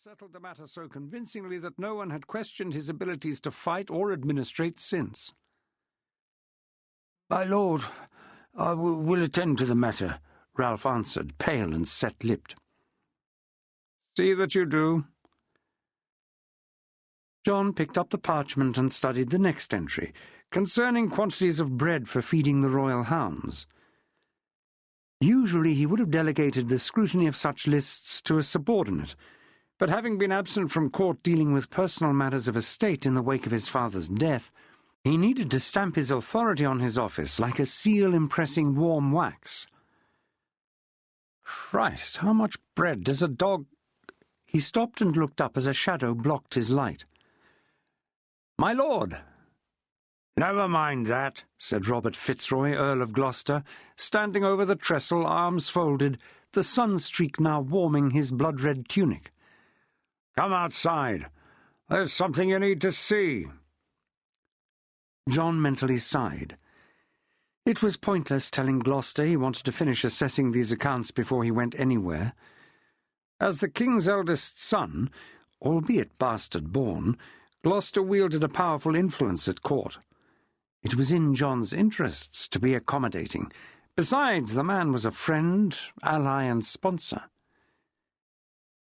settled the matter so convincingly that no one had questioned his abilities to fight or administrate since. "My lord, I will attend to the matter," Ralph answered, pale and set-lipped. "See that you do." John picked up the parchment and studied the next entry, concerning quantities of bread for feeding the royal hounds. Usually he would have delegated the scrutiny of such lists to a subordinate, but having been absent from court dealing with personal matters of estate in the wake of his father's death, he needed to stamp his authority on his office like a seal impressing warm wax. Christ, how much bread does a dog— He stopped and looked up as a shadow blocked his light. "My lord!" "Never mind that," said Robert Fitzroy, Earl of Gloucester, standing over the trestle, arms folded, the sun-streak now warming his blood-red tunic. "Come outside. There's something you need to see." John mentally sighed. It was pointless telling Gloucester he wanted to finish assessing these accounts before he went anywhere. As the king's eldest son, albeit bastard-born, Gloucester wielded a powerful influence at court. It was in John's interests to be accommodating. Besides, the man was a friend, ally, and sponsor.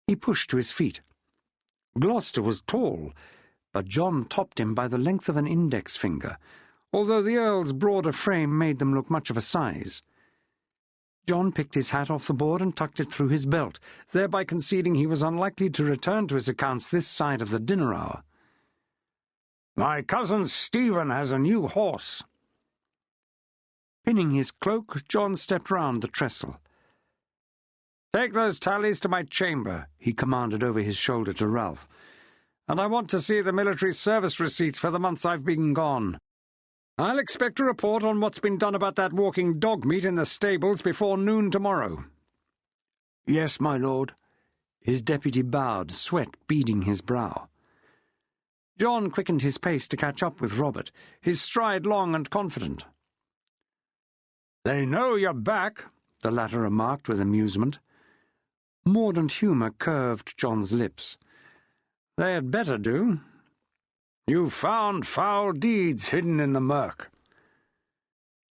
He pushed to his feet. Gloucester was tall, but John topped him by the length of an index finger, although the Earl's broader frame made them look much of a size. John picked his hat off the board and tucked it through his belt, thereby conceding he was unlikely to return to his accounts this side of the dinner hour. "My cousin Stephen has a new horse." Pinning his cloak, John stepped round the trestle. "Take those tallies to my chamber," he commanded over his shoulder to Ralph. "And I want to see the military service receipts for the months I've been gone. I'll expect a report on what's been done about that walking dog meat in the stables before noon tomorrow." "Yes, my lord." His deputy bowed, sweat beading his brow. John quickened his pace to catch up with Robert, his stride long and confident. "They know you're back," the latter remarked with amusement. Mordant humour curved John's lips. "They had better do. You found foul deeds hidden in the murk."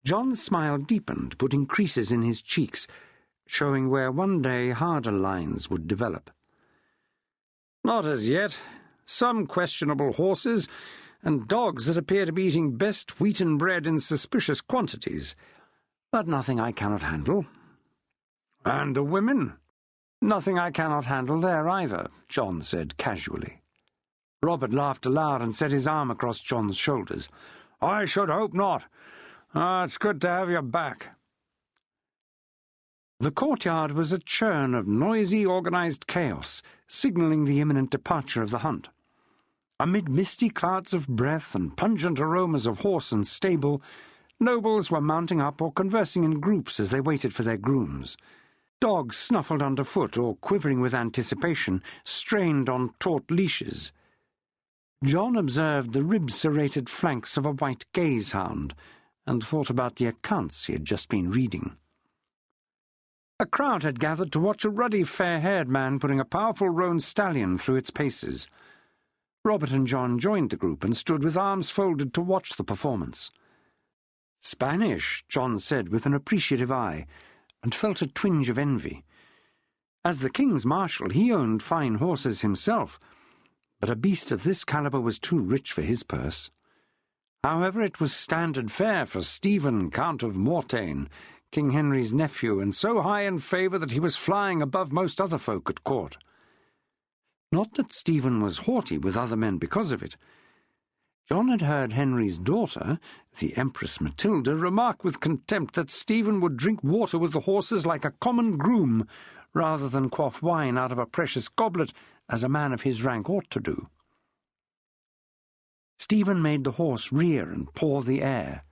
John's smile deepened, putting creases in his cheeks, showing where one day harder lines would develop. "Not as yet. Some questionable horses, and dogs that appear to be eating best wheaten bread in suspicious quantities. But nothing I cannot handle." "And the women?" "Nothing I cannot handle there either," John said casually. Robert laughed aloud and set his arm across John's shoulders. "I should hope not. It's good to have you back." The courtyard was a churn of noisy, organised chaos, signalling the imminent departure of the hunt. Amid misty clouds of breath and pungent aromas of horse and stable, nobles were mounting up or conversing in groups as they waited for their grooms. Dogs snuffled underfoot or, quivering with anticipation, strained on taut leashes. John observed the rib-serrated flanks of a white gazehound and thought about the accounts he had just been reading. A crowd had gathered to watch a ruddy, fair-haired man putting a powerful roan stallion through its paces. Robert and John joined the group and stood with arms folded to watch the performance. "Spanish," John said with an appreciative eye, and felt a twinge of envy. As the king's marshal, he owned fine horses himself, but a beast of this calibre was too rich for his purse. However, it was standard fare for Stephen, Count of Mortain, King Henry's nephew, and so high in favour that he was flying above most other folk at court. Not that Stephen was haughty with other men because of it. John had heard Henry's daughter, the Empress Matilda, remark with contempt that Stephen would drink water with the horses like a common groom, rather than quaff wine out of a precious goblet, as a man of his rank ought to do. Stephen made the horse rear and paw the air.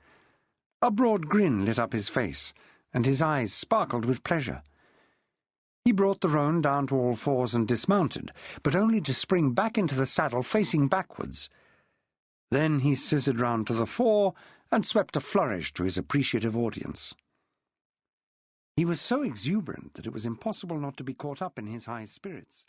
A broad grin lit up his face, and his eyes sparkled with pleasure. He brought the roan down to all fours and dismounted, but only to spring back into the saddle facing backwards. Then he scissored round to the fore and swept a flourish to his appreciative audience. He was so exuberant that it was impossible not to be caught up in his high spirits.